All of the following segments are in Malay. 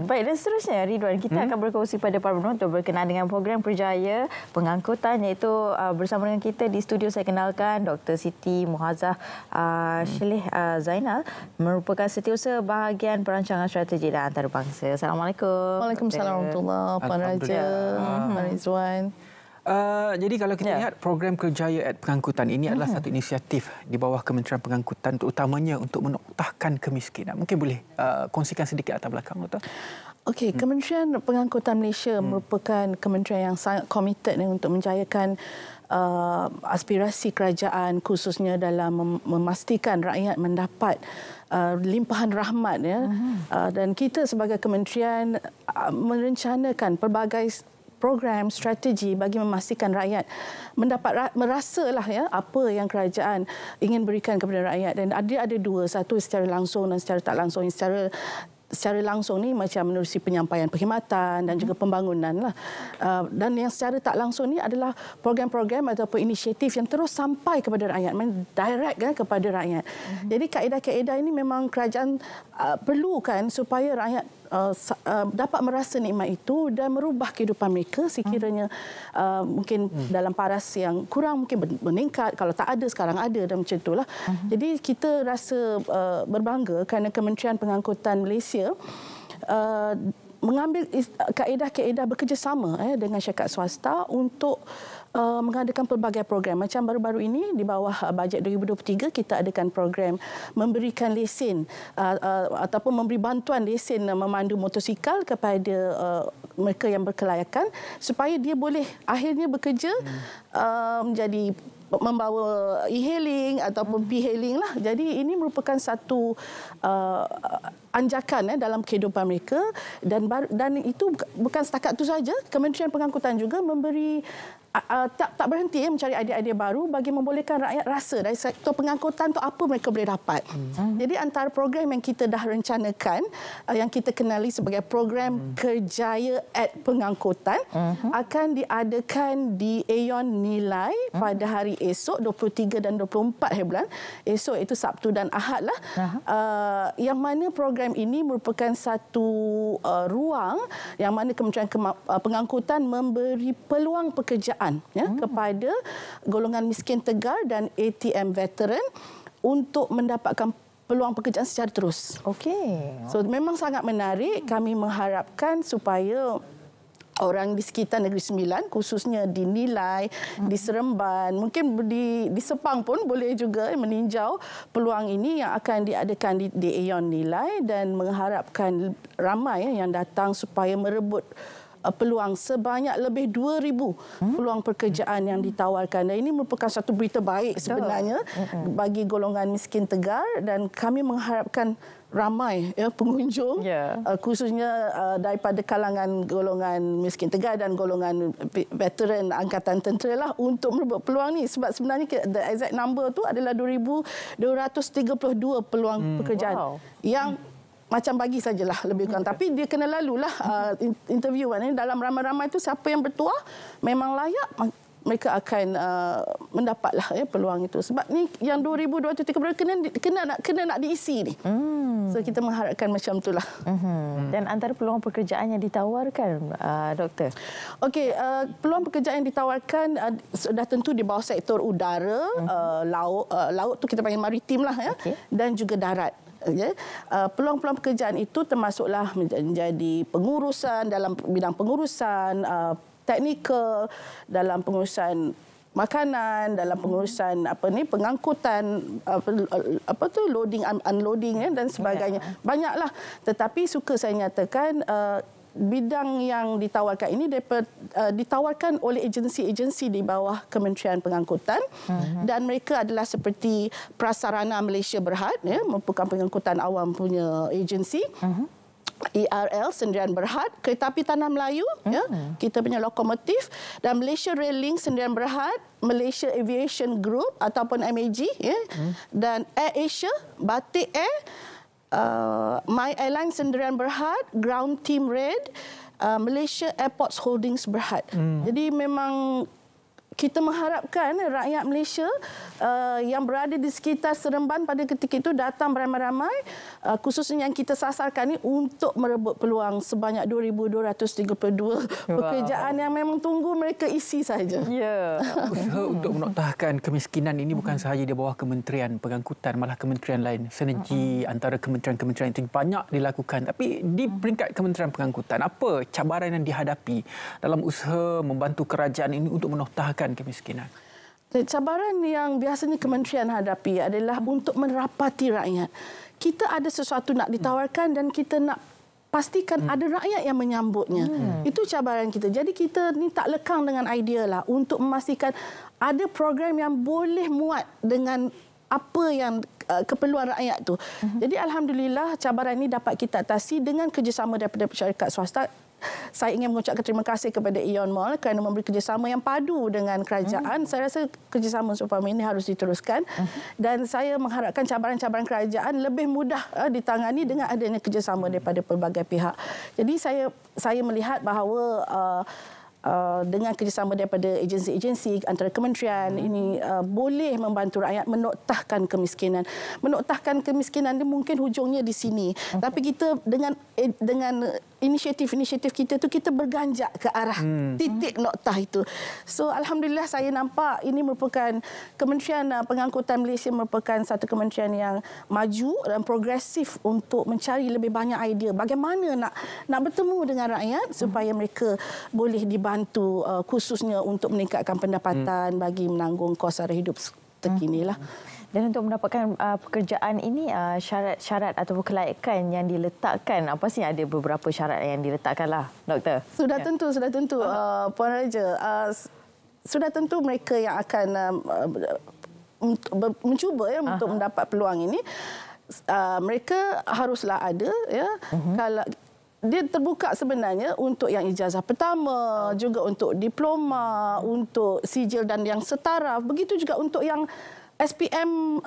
Baik, dan seterusnya Ridwan, kita akan berkongsi pada para penonton berkenaan dengan program Kerjaya Pengangkutan, iaitu bersama dengan kita di studio saya kenalkan Dr. Siti Muhazah Shelih Zainal, merupakan setiausaha bahagian perancangan strategi dan antarabangsa. Assalamualaikum. Waalaikumsalam warahmatullahi wabarakatuh. Puan Raja, Puan Rizwan. Jadi kalau kita lihat program Kerjaya Pengangkutan ini adalah satu inisiatif di bawah Kementerian Pengangkutan, terutamanya untuk menoktahkan kemiskinan. Mungkin boleh kongsikan sedikit latar belakang, Doktor? Okey, Kementerian Pengangkutan Malaysia merupakan kementerian yang sangat komited untuk menjayakan aspirasi kerajaan, khususnya dalam memastikan rakyat mendapat limpahan rahmat, ya. Dan kita sebagai kementerian merencanakan pelbagai program strategi bagi memastikan rakyat mendapat merasalah, ya, apa yang kerajaan ingin berikan kepada rakyat. Dan ada dua, satu secara langsung dan secara tak langsung. Secara langsung ni macam menerusi penyampaian perkhidmatan dan juga pembangunan lah. Dan yang secara tak langsung ni adalah program-program ataupun inisiatif yang terus sampai kepada rakyat, direct kan kepada rakyat. Jadi kaedah-kaedah ini memang kerajaan perlukan supaya rakyat dapat merasa nikmat itu dan merubah kehidupan mereka sekiranya mungkin dalam paras yang kurang mungkin meningkat, kalau tak ada sekarang ada, dan macam itulah. Jadi kita rasa berbangga kerana Kementerian Pengangkutan Malaysia mengambil kaedah-kaedah bekerjasama dengan syarikat swasta untuk mengadakan pelbagai program. Macam baru-baru ini di bawah bajet 2023 kita adakan program memberikan lesen ataupun memberi bantuan lesen memandu motosikal kepada mereka yang berkelayakan supaya dia boleh akhirnya bekerja menjadi membawa e-hailing ataupun p-hailing lah. Jadi ini merupakan satu anjakan dalam kehidupan mereka, dan itu bukan setakat itu saja. Kementerian Pengangkutan juga memberi tak berhenti mencari idea-idea baru bagi membolehkan rakyat rasa dari sektor pengangkutan tu apa mereka boleh dapat. Jadi antara program yang kita dah rencanakan, yang kita kenali sebagai program Kerjaya Pengangkutan, akan diadakan di Aeon Nilai pada hari esok 23 dan 24 hari bulan. Esok itu Sabtu dan Ahad lah. Yang mana program ini merupakan satu ruang yang mana Kementerian Pengangkutan memberi peluang pekerjaan kepada golongan miskin tegar dan ATM veteran untuk mendapatkan peluang pekerjaan secara terus. Okey. So memang sangat menarik. Kami mengharapkan supaya orang di sekitar Negeri Sembilan, khususnya di Nilai, di Seremban, mungkin di Sepang pun boleh juga meninjau peluang ini yang akan diadakan di Aeon Nilai, dan mengharapkan ramai yang datang supaya merebut peluang sebanyak lebih 2,000 peluang pekerjaan yang ditawarkan. Dan ini merupakan satu berita baik sebenarnya bagi golongan miskin tegar, dan kami mengharapkan ramai pengunjung, khususnya daripada kalangan golongan miskin tegar dan golongan veteran angkatan tentera lah, untuk merebut peluang ni. Sebab sebenarnya the exact number tu adalah 2,232 peluang pekerjaan yang macam bagi sajalah lebih kurang. Tapi dia kena lalulah interview ni. Dalam ramai-ramai itu siapa yang bertuah memang layak, mereka akan mendapatlah peluang itu. Sebab ni yang 2,230 kena nak diisi ni. So kita mengharapkan macam itulah. Dan antara peluang pekerjaan yang ditawarkan, Doktor? Okey, peluang pekerjaan yang ditawarkan sudah tentu di bawah sektor udara, laut tu kita panggil maritim lah, ya, dan juga darat. Peluang-peluang pekerjaan itu termasuklah menjadi pengurusan dalam bidang pengurusan teknikal, dalam pengurusan makanan, dalam pengurusan pengangkutan loading unloading dan sebagainya. Banyaklah. Tetapi suka saya nyatakan bidang yang ditawarkan ini ditawarkan oleh agensi-agensi di bawah Kementerian Pengangkutan, dan mereka adalah seperti Prasarana Malaysia Berhad, merupakan pengangkutan awam punya agensi. ERL Sendirian Berhad, Kereta Api Tanah Melayu, kita punya lokomotif, dan Malaysia Rail Link Sendirian Berhad, Malaysia Aviation Group ataupun MAG, dan Air Asia, Batik Air, My Airlines Sendirian Berhad, Ground Team Red, Malaysia Airports Holdings Berhad. Jadi memang kita mengharapkan rakyat Malaysia yang berada di sekitar Seremban pada ketika itu datang beramai-ramai, khususnya yang kita sasarkan ni untuk merebut peluang sebanyak 2,232 pekerjaan yang memang tunggu mereka isi saja. Ya. Usaha untuk menoktahkan kemiskinan ini bukan sahaja di bawah Kementerian Pengangkutan, malah kementerian lain. Sinergi antara kementerian-kementerian itu banyak dilakukan. Tapi di peringkat Kementerian Pengangkutan, apa cabaran yang dihadapi dalam usaha membantu kerajaan ini untuk menoktahkan kemiskinan? Cabaran yang biasanya kementerian hadapi adalah untuk merapati rakyat. Kita ada sesuatu nak ditawarkan dan kita nak pastikan ada rakyat yang menyambutnya. Itu cabaran kita. Jadi kita ni tak lekang dengan idea lah untuk memastikan ada program yang boleh muat dengan apa yang keperluan rakyat tu. Jadi alhamdulillah cabaran ini dapat kita atasi dengan kerjasama daripada syarikat swasta. Saya ingin mengucapkan terima kasih kepada Aeon Mall kerana memberi kerjasama yang padu dengan kerajaan. Saya rasa kerjasama seumpama ini harus diteruskan. Dan saya mengharapkan cabaran-cabaran kerajaan lebih mudah ditangani dengan adanya kerjasama daripada pelbagai pihak. Jadi saya melihat bahawa dengan kerjasama daripada agensi-agensi antara kementerian ini boleh membantu rakyat menoktahkan kemiskinan. Menoktahkan kemiskinan ini mungkin hujungnya di sini. Tapi kita dengan inisiatif-inisiatif kita tu kita berganjak ke arah titik noktah itu. So alhamdulillah saya nampak ini merupakan Kementerian Pengangkutan Malaysia merupakan satu kementerian yang maju dan progresif untuk mencari lebih banyak idea bagaimana nak bertemu dengan rakyat supaya mereka boleh dibantu khususnya untuk meningkatkan pendapatan bagi menanggung kos sara hidup terkinilah. Dan untuk mendapatkan pekerjaan ini, syarat-syarat ataupun kelayakan yang diletakkan, apa sih, ada beberapa syarat yang diletakkanlah, Doktor? Sudah tentu. Puan Raja, sudah tentu mereka yang akan mencuba untuk mendapat peluang ini, mereka haruslah ada, ya. Kalau dia terbuka sebenarnya untuk yang ijazah pertama, juga untuk diploma, untuk sijil dan yang setara, begitu juga untuk yang SPM,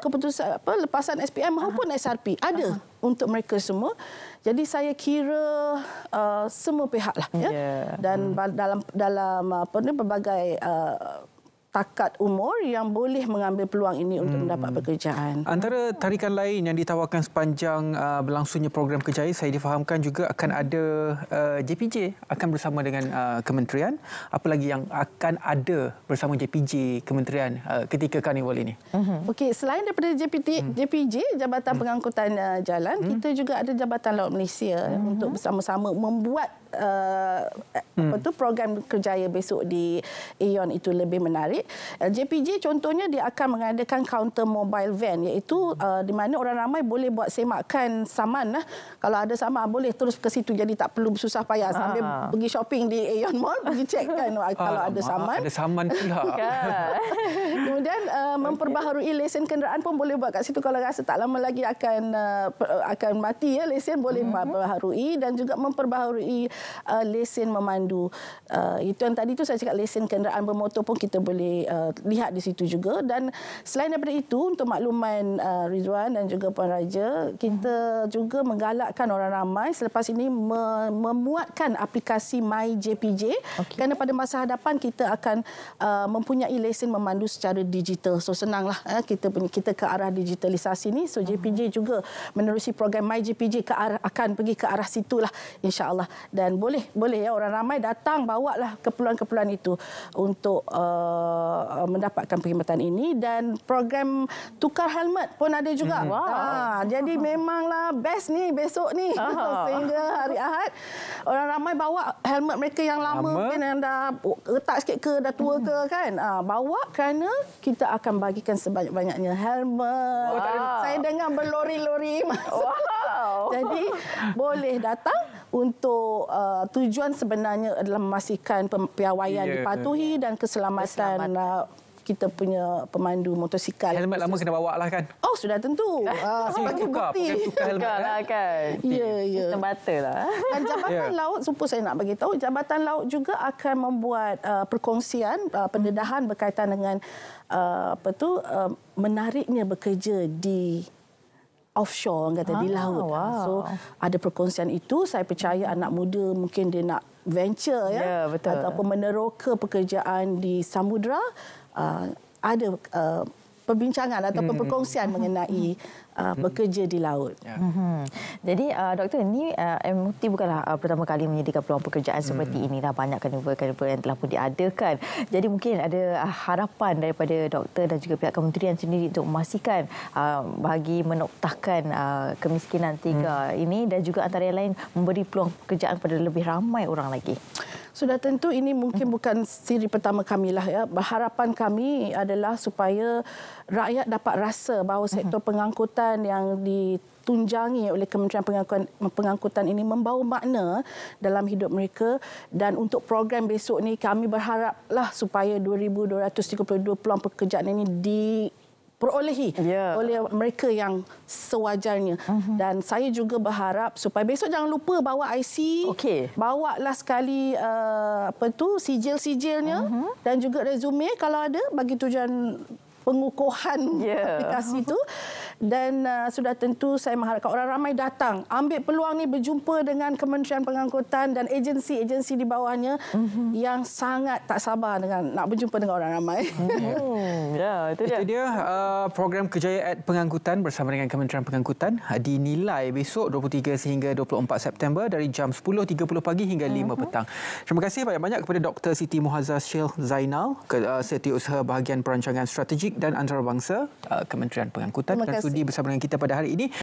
keputusan lepasan SPM maupun SRP ada untuk mereka semua. Jadi saya kira semua pihak lah, ya. Dan dalam berbagai takat umur yang boleh mengambil peluang ini untuk mendapat pekerjaan. Antara tarikan lain yang ditawarkan sepanjang berlangsungnya program kerjaya, saya difahamkan juga akan ada JPJ akan bersama dengan kementerian. Apa lagi yang akan ada bersama JPJ kementerian ketika karnival ini? Okey, selain daripada JPJ, Jabatan Pengangkutan Jalan, kita juga ada Jabatan Laut Malaysia untuk bersama-sama membuat program kerjaya besok di Aeon itu lebih menarik. JPJ contohnya dia akan mengadakan counter mobile van, iaitu di mana orang ramai boleh buat semakan saman. Kalau ada saman boleh terus ke situ, jadi tak perlu susah payah sambil pergi shopping di Aeon Mall, pergi cek kan kalau ada saman. Ada saman pula. Kemudian memperbaharui lesen kenderaan pun boleh buat kat situ. Kalau rasa tak lama lagi akan mati, ya, lesen boleh memperbaharui, dan juga memperbaharui lesen memandu. Itu yang tadi tu saya cakap, lesen kenderaan bermotor pun kita boleh lihat di situ juga. Dan selain daripada itu, untuk makluman Rizwan dan juga Puan Raja, kita juga menggalakkan orang ramai selepas ini memuatkan aplikasi MyJPJ, kerana pada masa hadapan kita akan mempunyai lesen memandu secara digital. So senanglah kita ke arah digitalisasi ni. So JPJ juga menerusi program MyJPJ akan pergi ke arah situlah, insya-Allah. Dan boleh ya, orang ramai datang, bawalah keperluan-keperluan itu untuk mendapatkan perkhidmatan ini. Dan program tukar helmet pun ada juga. Jadi memanglah best ni besok ni. Sehingga hari Ahad orang ramai bawa helmet mereka yang lama mungkin yang dah retak sikit ke, dah tua ke kan. Bawa, kerana kita akan bagikan sebanyak-banyaknya helmet. Saya dengar berlori-lori masuk. Jadi boleh datang untuk tujuan sebenarnya adalah memastikan piawaian dipatuhi dan keselamatan kita punya pemandu motosikal. Helmet lama kena bawa lah kan? Oh, sudah tentu. Sebagai bukti. Tukar helmet lah kan? Ya. Kita bata lah. Dan Jabatan Laut, supaya saya nak bagi tahu, Jabatan Laut juga akan membuat perkongsian, pendedahan berkaitan dengan menariknya bekerja di offshore, orang kata di laut. So ada perkongsian itu. Saya percaya anak muda mungkin dia nak venture betul. ataupun meneroka pekerjaan di samudera, ada perbincangan ataupun perkongsian mengenai bekerja di laut. Jadi doktor, ini MUT bukanlah pertama kali menyediakan peluang pekerjaan seperti ini. Dah banyak carnival yang telah pun diadakan. Jadi mungkin ada harapan daripada doktor dan juga pihak kementerian sendiri untuk memastikan bagi menoktahkan kemiskinan tiga ini dan juga antara yang lain memberi peluang pekerjaan kepada lebih ramai orang lagi. Sudah tentu ini mungkin bukan siri pertama kami lah ya. Harapan kami adalah supaya rakyat dapat rasa bahawa sektor pengangkutan yang ditunjangi oleh Kementerian Pengangkutan ini membawa makna dalam hidup mereka. Dan untuk program besok ni kami berharaplah supaya 2,232 peluang pekerjaan ini diperolehi oleh mereka yang sewajarnya. Dan saya juga berharap supaya besok jangan lupa bawa IC, bawalah sekali sijil-sijilnya dan juga resume kalau ada bagi tujuan pengukuhan aplikasi itu. Dan sudah tentu saya mengharapkan orang ramai datang, ambil peluang ni berjumpa dengan Kementerian Pengangkutan dan agensi-agensi di bawahnya yang sangat tak sabar dengan nak berjumpa dengan orang ramai. Itu dia program Kejayaan Pengangkutan bersama dengan Kementerian Pengangkutan dinilai besok 23 sehingga 24 September dari jam 10.30 pagi hingga 5 petang. Terima kasih banyak-banyak kepada Dr. Siti Muhazzah Sheikh Zainal, Setiausaha Bahagian Perancangan Strategik dan Antarabangsa Kementerian Pengangkutan dan sudi bersama dengan kita pada hari ini.